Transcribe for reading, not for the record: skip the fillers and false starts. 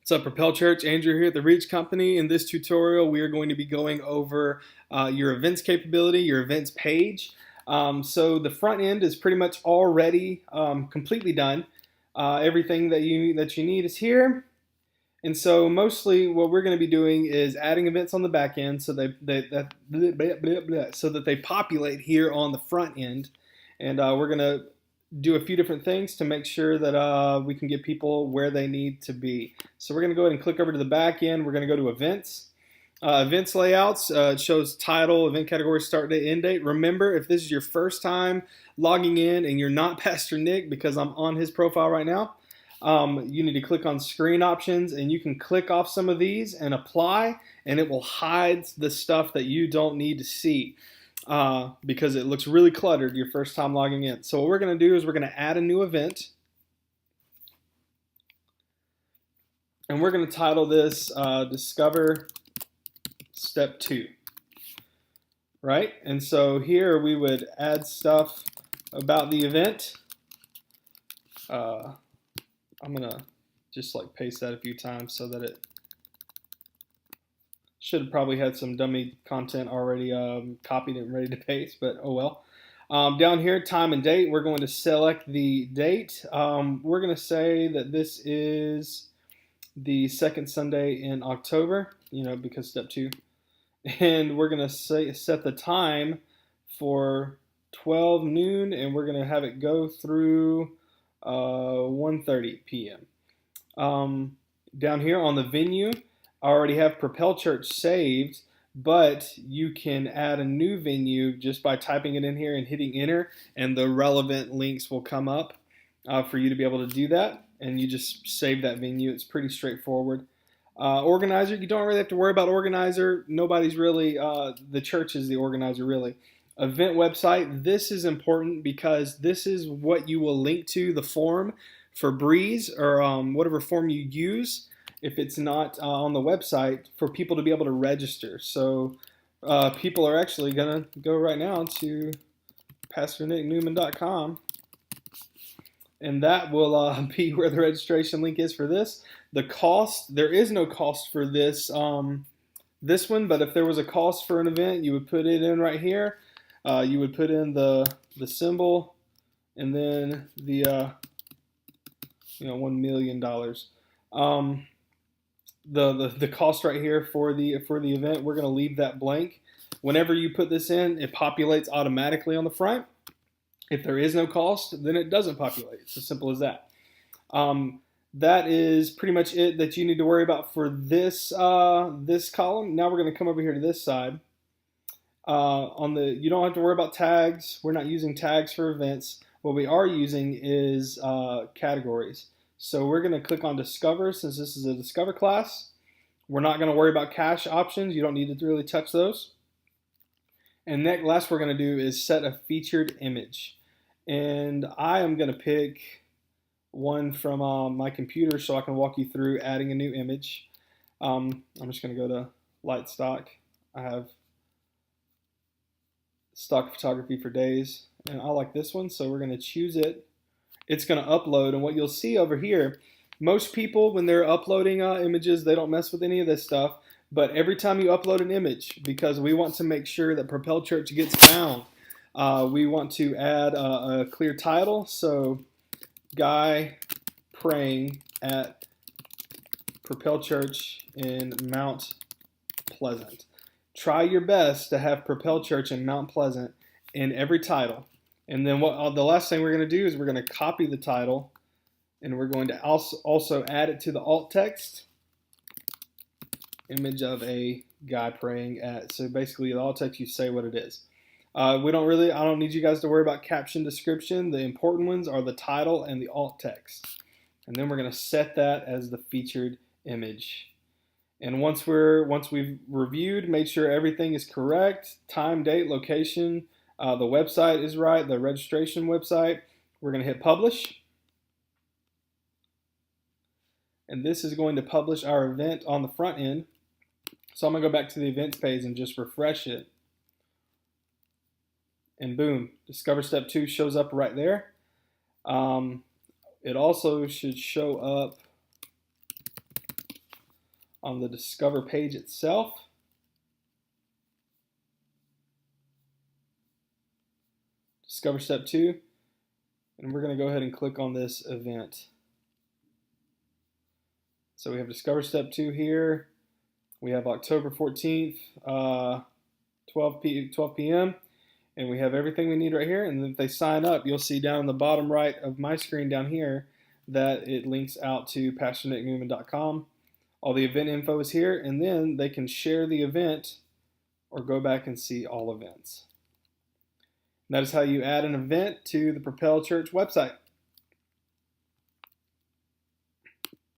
What's up, Propel Church? Andrew here at the Reach Company. In this tutorial, we are going to be going over your events capability, your events page. So the front end is pretty much already completely done. Everything that you need is here. And so mostly what we're going to be doing is adding events on the back end so so that they populate here on the front end. And we're going to do a few different things to make sure that we can get people where they need to be. So we're going to go ahead and click over to the back end. We're going to go to events. Events layouts, it shows title, event category, start date, end date. Remember, if this is your first time logging in and you're not Pastor Nick, because I'm on his profile right now, you need to click on screen options, and you can click off some of these and apply, and it will hide the stuff that you don't need to see because it looks really cluttered your first time logging in. So what we're going to do is we're going to add a new event, and we're going to title this Discover Step 2, right? And so here we would add stuff about the event. I'm gonna just like paste that a few times so that it should have probably had some dummy content already copied and ready to paste, but oh well. Down here, time and date, we're going to select the date. We're going to say that this is the second Sunday in October, because step 2. And we're going to set the time for 12 noon, and we're going to have it go through 1:30 p.m. Down here on the venue, I already have Propel Church saved, but you can add a new venue just by typing it in here and hitting enter, and the relevant links will come up for you to be able to do that, and you just save that venue. It's pretty straightforward. Organizer, you don't really have to worry about organizer. Nobody's really, the church is the organizer really. Event website, this is important because this is what you will link to the form for Breeze or whatever form you use if it's not on the website for people to be able to register. So people are actually going to go right now to PastorNickNewman.com, and that will be where the registration link is for this. The cost, there is no cost for this this one, but if there was a cost for an event, you would put it in right here. You would put in the symbol and then the $1 million. The cost right here for the event, we're going to leave that blank. Whenever you put this in, it populates automatically on the front. If there is no cost, then it doesn't populate. It's as simple as that. That is pretty much it that you need to worry about for this this column. Now we're going to come over here to this side. You don't have to worry about tags. We're not using tags for events. What we are using is categories. So we're going to click on Discover since this is a Discover class. We're not going to worry about cache options. You don't need to really touch those. And last we're going to do is set a featured image. And I am going to pick one from my computer so I can walk you through adding a new image. I'm just going to go to Light Stock. I have stock photography for days, and I like this one, so we're going to choose it. It's going to upload, and what you'll see over here, most people when they're uploading images, they don't mess with any of this stuff, but every time you upload an image, because we want to make sure that Propel Church gets found, we want to add a clear title. So guy praying at Propel Church in Mount Pleasant. Try your best to have Propel Church in Mount Pleasant in every title. And then the last thing we're going to do is we're going to copy the title, and we're going to also add it to the alt text. Image of a guy praying at. So basically the alt text, you say what it is. I don't need you guys to worry about caption description. The important ones are the title and the alt text. And then we're going to set that as the featured image. And once we've reviewed, made sure everything is correct, time, date, location, the website is right, the registration website, we're going to hit publish. And this is going to publish our event on the front end. So I'm going to go back to the events page and just refresh it. And boom, Discover Step 2 shows up right there. It also should show up on the Discover page itself. Discover Step 2, and we're going to go ahead and click on this event. So we have Discover Step 2 here. We have October 14th, 12 p.m. And we have everything we need right here. And if they sign up, you'll see down in the bottom right of my screen down here that it links out to PastorNickNewman.com. All the event info is here, and then they can share the event or go back and see all events. And that is how you add an event to the Propel Church website.